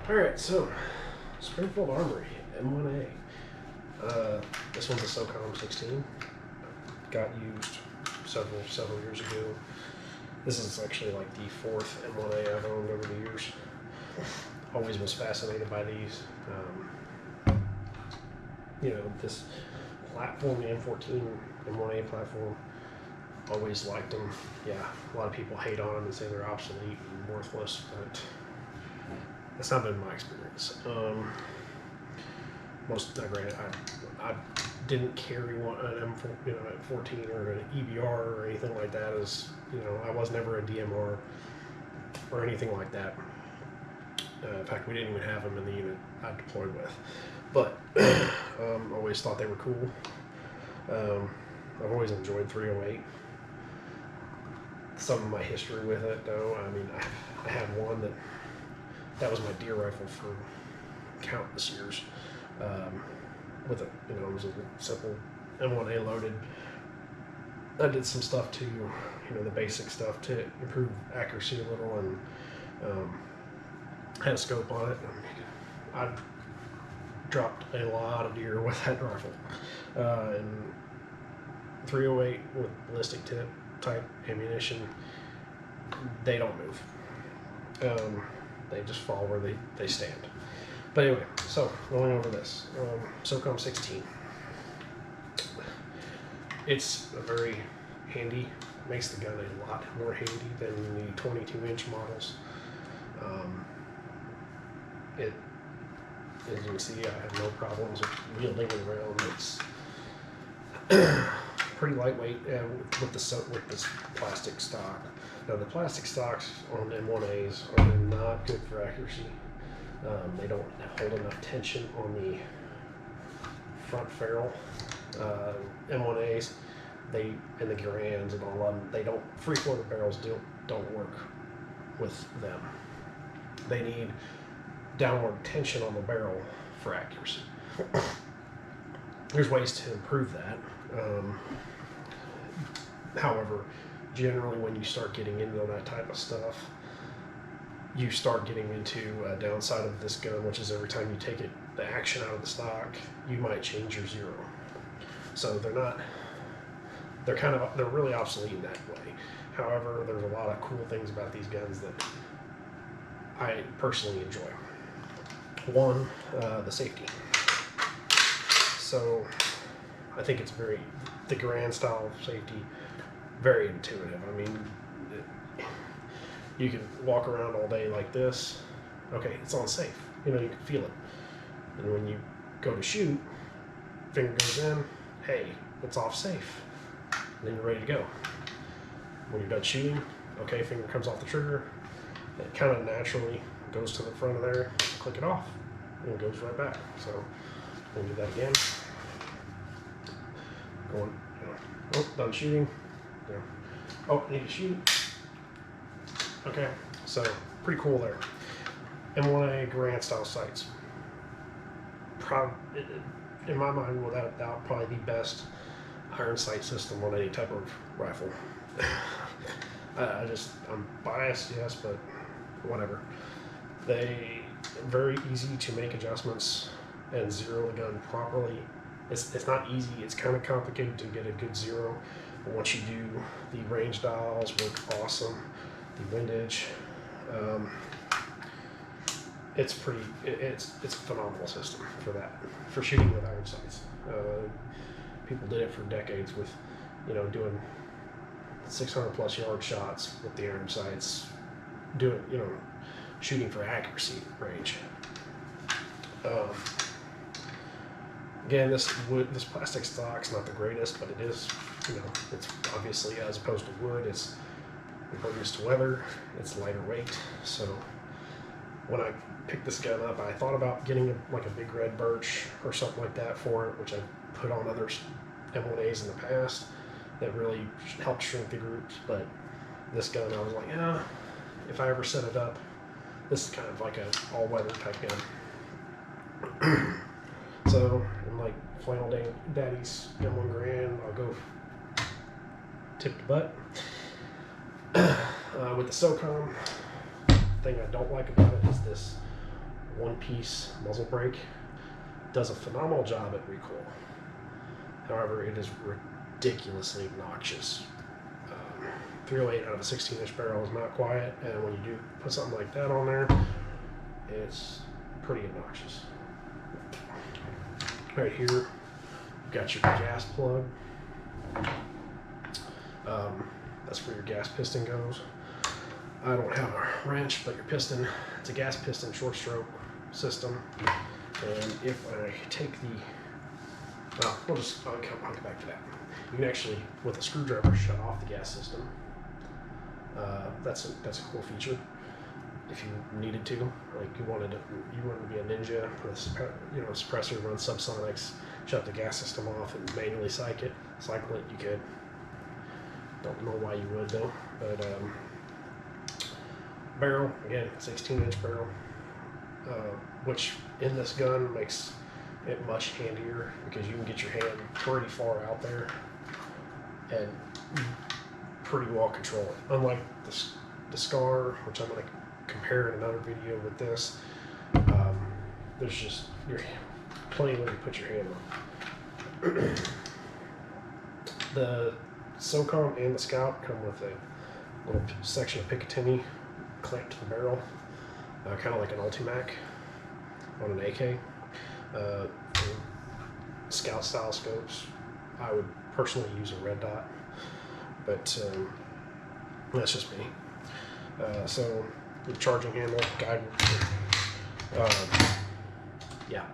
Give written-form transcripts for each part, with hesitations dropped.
Alright, so Springfield Armory M1A. This one's a Socom 16. Got used several years ago. This is actually like the fourth M1A I've owned over the years. Always was fascinated by these. This platform, the M14 M1A platform, always liked them. Yeah, a lot of people hate on them and say they're obsolete and worthless, but that's not been my experience. I didn't carry an M14 or an EBR or anything like that. I was never a DMR or anything like that. In fact, we didn't even have them in the unit I deployed with. But always thought they were cool. I've always enjoyed 308. Some of my history with it, though, I mean, I had one that was my deer rifle for countless years. It was a simple M1A loaded. I did some stuff to, the basic stuff to improve accuracy a little, and had a scope on it. I dropped a lot of deer with that rifle. And 308 with ballistic tip type ammunition, they don't move. They just fall where they stand. But anyway, so going over this Socom 16. It's a very handy, makes the gun a lot more handy than the 22-inch models. As you can see, I have no problems with wielding it around. It's pretty lightweight with this plastic stock. Now the plastic stocks on M1As are not good for accuracy. They don't hold enough tension on the front ferrule. M1As, and the Garands and all of them, free-floater barrels don't work with them. They need downward tension on the barrel for accuracy. There's ways to improve that. However, generally when you start getting into that type of stuff, you start getting into a downside of this gun, which is every time you take the action out of the stock, you might change your zero. So they're really obsolete in that way. However, there's a lot of cool things about these guns that I personally enjoy. One, the safety. So I think it's the Garand style safety, very intuitive. I mean, you can walk around all day like this. Okay, it's on safe. You can feel it. And when you go to shoot, finger goes in, hey, it's off safe. And then you're ready to go. When you're done shooting, okay, finger comes off the trigger. It kind of naturally goes to the front of there, click it off, and it goes right back. So we'll do that again. Done shooting. Need to shoot. Okay, so pretty cool there. M1A Garand style sights. In my mind, without doubt, probably the best iron sight system on any type of rifle. I'm biased, yes, but whatever. They very easy to make adjustments and zero the gun properly. It's not easy. It's kind of complicated to get a good zero. But once you do, the range dials work awesome. The windage, it's a phenomenal system for shooting with iron sights. People did it for decades with, doing 600 plus yard shots with the iron sights, shooting for accuracy range. Again, this plastic stock's not the greatest, but it is, it's obviously, as opposed to wood, it's impervious to weather, it's lighter weight. So when I picked this gun up, I thought about getting a big red birch or something like that for it, which I put on other M1As in the past that really helped shrink the groups. But this gun, I was like, yeah, if I ever set it up, this is kind of like an all-weather type gun. So in like Flannel Daddy's M1 Garand, I'll go tip to butt. With the Socom, thing I don't like about it is this one-piece muzzle brake. Does a phenomenal job at recoil. However, it is ridiculously obnoxious. 308 out of a 16-inch barrel is not quiet, and when you do put something like that on there, it's pretty obnoxious. Right here, you've got your gas plug. That's where your gas piston goes. I don't have a wrench, but your piston, it's a gas piston short stroke system. And if I take the, well, I'll come back to that. You can actually, with a screwdriver, shut off the gas system. That's a cool feature. If you needed to, like you wanted to be a ninja with, suppressor, run subsonics, shut the gas system off and manually cycle it, you could. Don't know why you would though, but barrel, again, 16-inch barrel, which in this gun makes it much handier because you can get your hand pretty far out there and pretty well control it. Unlike the SCAR, which I'm going to compare in another video with this, there's just plenty of way to put your hand on. The Socom and the Scout come with a little section of Picatinny clamped to the barrel, kind of like an Ultimac on an AK. Scout style scopes, I would personally use a red dot, but that's just me. So the charging handle, guide, yeah,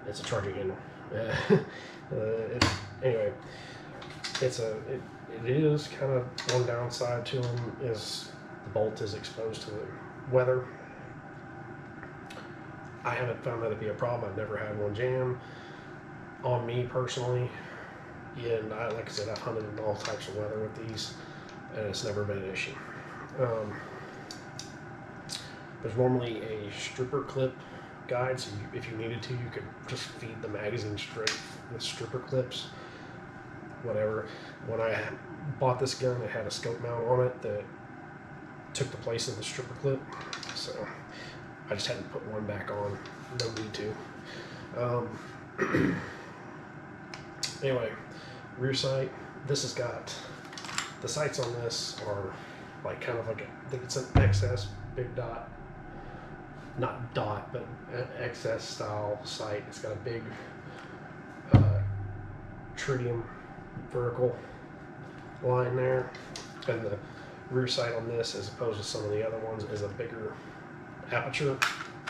it's a charging handle. Anyway, it is kind of one downside to them is the bolt is exposed to the weather. I haven't found that to be a problem. I've never had one jam on me personally. And like I said, I've hunted in all types of weather with these, and it's never been an issue. There's normally a stripper clip guide, so if you needed to, you could just feed the magazine straight with stripper clips, whatever. When I bought this gun, it had a scope mount on it that took the place of the stripper clip, so I just had to put one back on. No need to. Anyway, rear sight. This has got, the sights on this are like kind of like I think it's an XS big dot, not dot, but an XS style sight. It's got a big tritium vertical line there, and the rear sight on this, as opposed to some of the other ones, is a bigger aperture,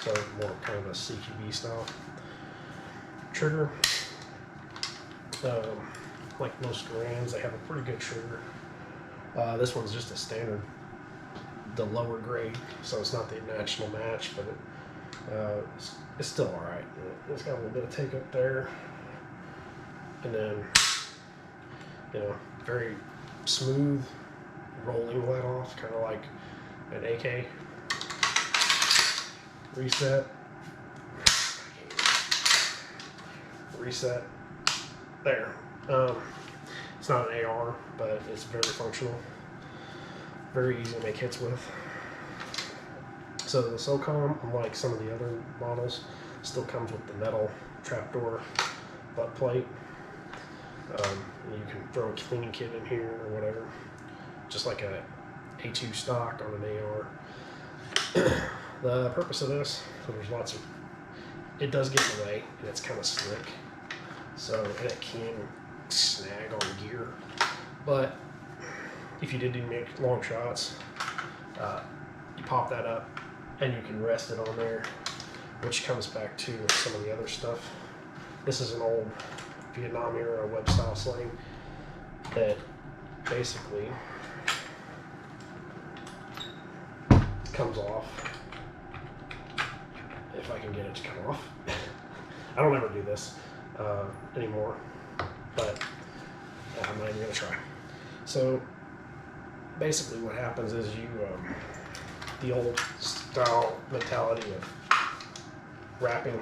so more kind of a CQB style trigger. Like most Garands, they have a pretty good trigger. This one's just a standard, the lower grade, so it's not the national match, but it's still all right. It's got a little bit of take up there, and then very smooth rolling let off, kind of like an AK. Reset. There. It's not an AR, but it's very functional. Very easy to make hits with. So the Socom, unlike some of the other models, still comes with the metal trapdoor butt plate. You can throw a cleaning kit in here or whatever, just like a A2 stock on an AR. The purpose of this, so there's lots of, it does get in the way, and it's kind of slick, so it can snag on gear. But if you did make long shots, you pop that up and you can rest it on there, which comes back to some of the other stuff. This is an old Vietnam era web style sling that basically comes off, if I can get it to come off. I don't ever do this anymore, but I'm not even gonna try. So basically what happens is you, the old style mentality of wrapping,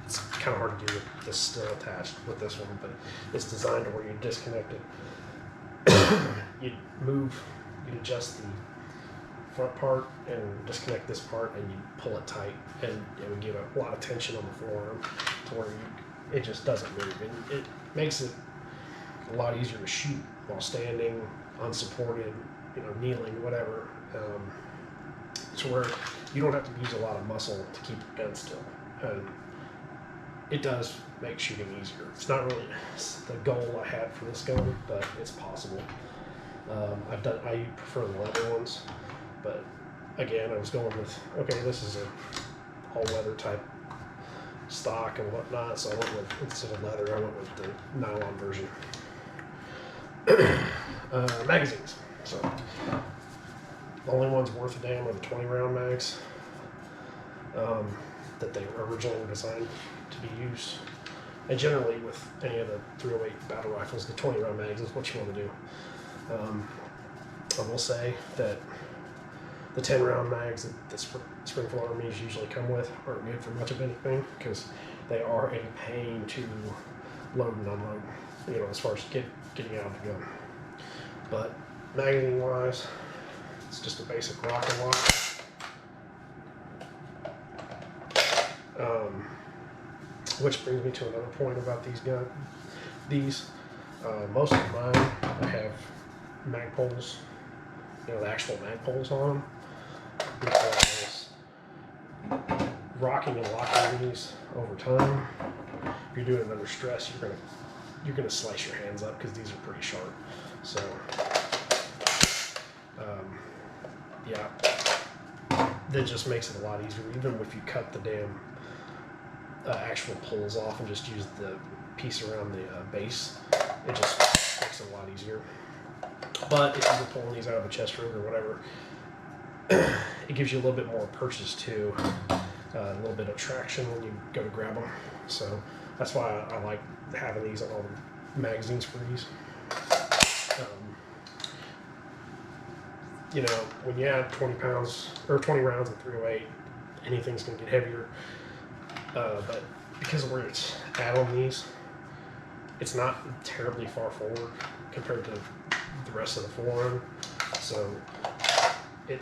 it's kind of hard to do with this still attached with this one, but it's designed to where you disconnect it. You adjust the front part and disconnect this part, and you pull it tight, and it would give a lot of tension on the forearm to where it just doesn't move, and it makes it a lot easier to shoot while standing, unsupported, kneeling, whatever, to where you don't have to use a lot of muscle to keep the gun still, and it does make shooting easier. It's not really the goal I had for this gun, but it's possible. I prefer the leather ones, but again, I was going with, okay, this is a all leather type stock and whatnot, so I went with, instead of leather, I went with the nylon version. Magazines. So the only ones worth a damn are the 20 round mags that they were originally designed to be used. And generally with any of the 308 battle rifles, the 20 round mags is what you want to do. I will say that the 10 round mags that Springfield Armies usually come with aren't good for much of anything, because they are a pain to load and unload, as far as getting out of the gun. But magazine wise, it's just a basic rock and lock. Which brings me to another point about these guns. Most of mine, I have mag poles, the actual mag poles on them, because rocking and locking these over time, if you're doing it under stress, you're gonna slice your hands up, because these are pretty sharp. So yeah, that just makes it a lot easier. Even if you cut the damn actual pulls off and just use the piece around the base, it just makes it a lot easier. But if you're pulling these out of a chest rig or whatever, it gives you a little bit more purchase too, a little bit of traction when you go to grab them. So that's why I like having these on all the magazines for these. When you add 20 pounds or 20 rounds in 308, anything's going to get heavier. But because of where it's at on these, it's not terribly far forward compared to the rest of the forearm, so it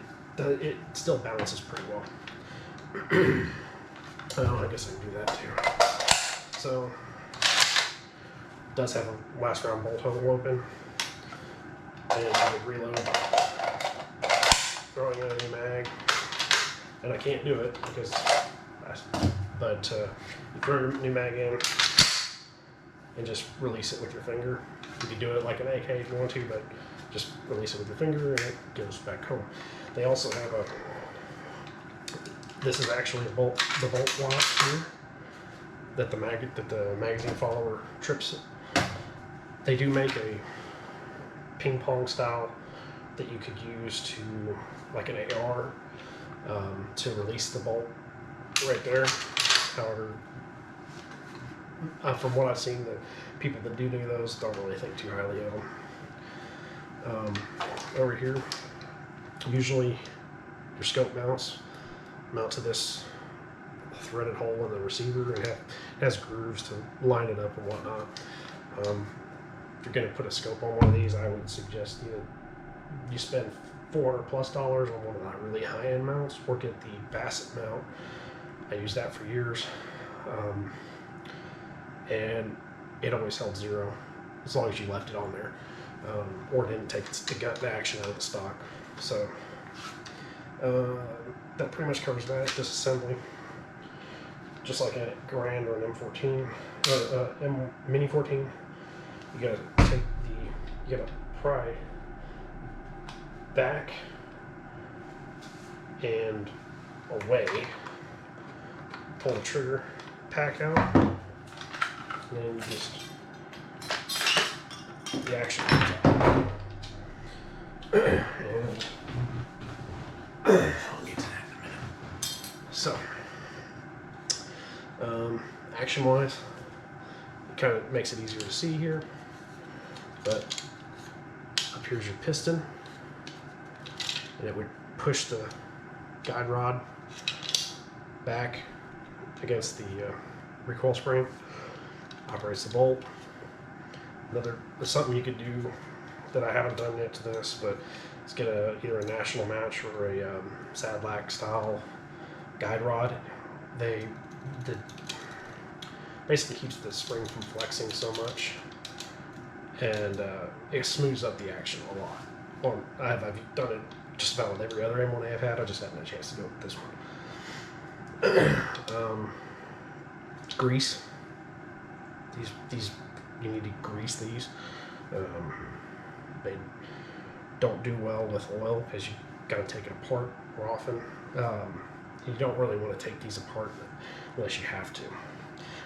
still balances pretty well. I guess I can do that too. So it does have a last round bolt hole open, and you would reload throwing in a new mag, and I can't do it because you throw your new mag in and just release it with your finger. You can do it like an AK if you want to, but just release it with your finger and it goes back home. They also have this is actually the bolt lock here that the magazine follower trips it. They do make a ping pong style that you could use to, like an AR, to release the bolt right there. However, from what I've seen, the people that do those don't really think too highly of them. Over here, usually your scope mount to this threaded hole in the receiver, and it has grooves to line it up and whatnot. If you're going to put a scope on one of these, I would suggest you spend $400+ on one of the really high-end mounts, or get the Bassett mount. I used that for years, and it always held zero as long as you left it on there, or didn't take the action out of the stock. So that pretty much covers that. Disassembly, just like a Garand or an M14 or Mini 14, you gotta pry back and away, pull the trigger pack out, and then you just, the action comes out. And I'll get to that in a minute. So, action wise, it kind of makes it easier to see here, but up here's your piston, and it would push the guide rod back against the recoil spring, operates the bolt. There's something you could do that I haven't done yet to this, but Let's get either a national match or a Sadlac style guide rod. Basically keeps the spring from flexing so much, and it smooths up the action a lot. Well, I've done it just about with every other M1A I've had. I just haven't had a chance to go with this one. Grease. These you need to grease these. They don't do well with oil because you got to take it apart more often. You don't really want to take these apart unless you have to.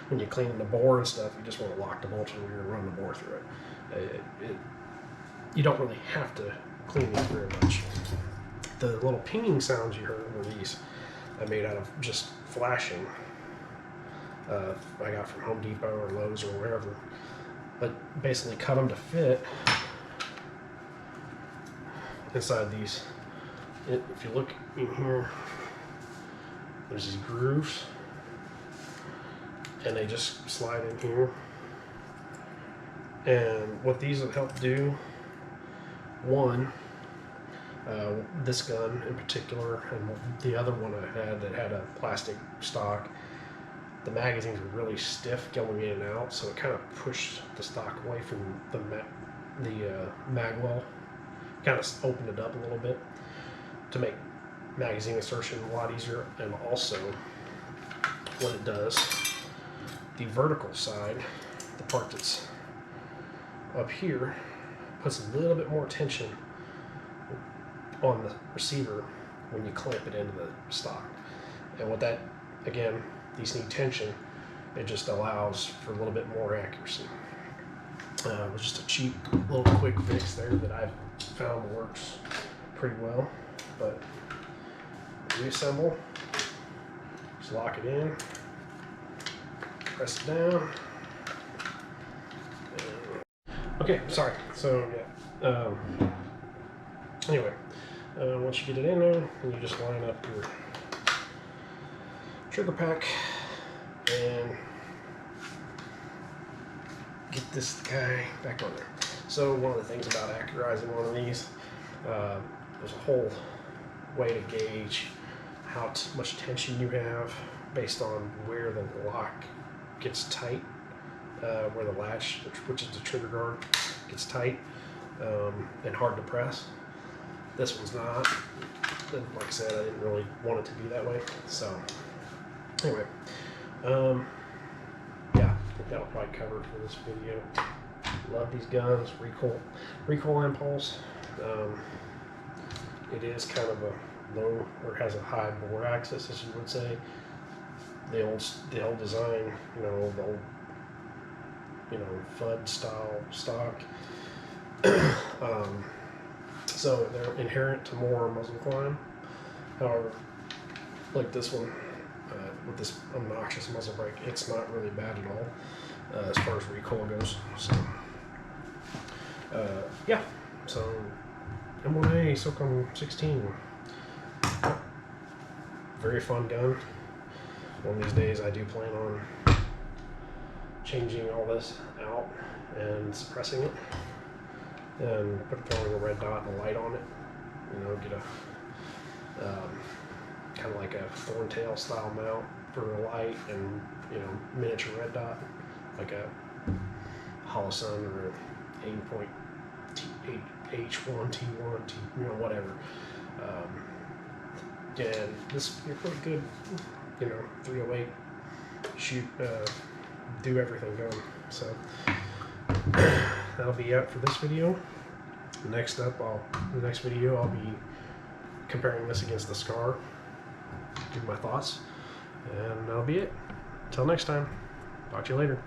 When you clean the bore and stuff, you just want to lock the bolts and you're going to run the bore through it. You don't really have to clean these very much. The little pinging sounds you heard were these I made out of just flashing. I got from Home Depot or Lowe's or wherever. But basically cut them to fit inside these. If you look in here, there's these grooves, and they just slide in here. And what these would help do, one, this gun in particular, and the other one I had that had a plastic stock, the magazines were really stiff going in and out, so it kind of pushed the stock away from the mag well. Kind of opened it up a little bit to make magazine insertion a lot easier. And also, what it does, the vertical side, the part that's up here, puts a little bit more tension on the receiver when you clamp it into the stock. And what that, again, these need tension. It just allows for a little bit more accuracy. It was just a cheap little quick fix there that I've found works pretty well. But reassemble, just lock it in, press it down. Okay, sorry. So yeah. Anyway, once you get it in there, and you just line up your trigger pack and get this guy back on there. So one of the things about accurizing one of these, there's a whole way to gauge how much tension you have based on where the lock gets tight, where the latch, which is the trigger guard, gets tight and hard to press. This one's not. Like I said, I didn't really want it to be that way. So anyway, yeah, I think that'll probably cover it for this video. Love these guns. Recoil impulse. It is kind of a low, or has a high bore axis, as you would say. The old design, the old, FUD style stock. So they're inherent to more muzzle climb. However, like this one, with this obnoxious muzzle brake, it's not really bad at all as far as recoil goes. So yeah, so M1A Socom 16, very fun gun. One of these days I do plan on changing all this out and suppressing it and throwing a red dot and a light on it, get a kind of like a thorntail style mount for a light and miniature red dot, like a Holosun or an 8.H1 T1 whatever. And this be a pretty good 308 shoot, do everything going. So that'll be it for this video. Next up, the next video I'll be comparing this against the Scar, give my thoughts, and that'll be it. Until next time, talk to you later.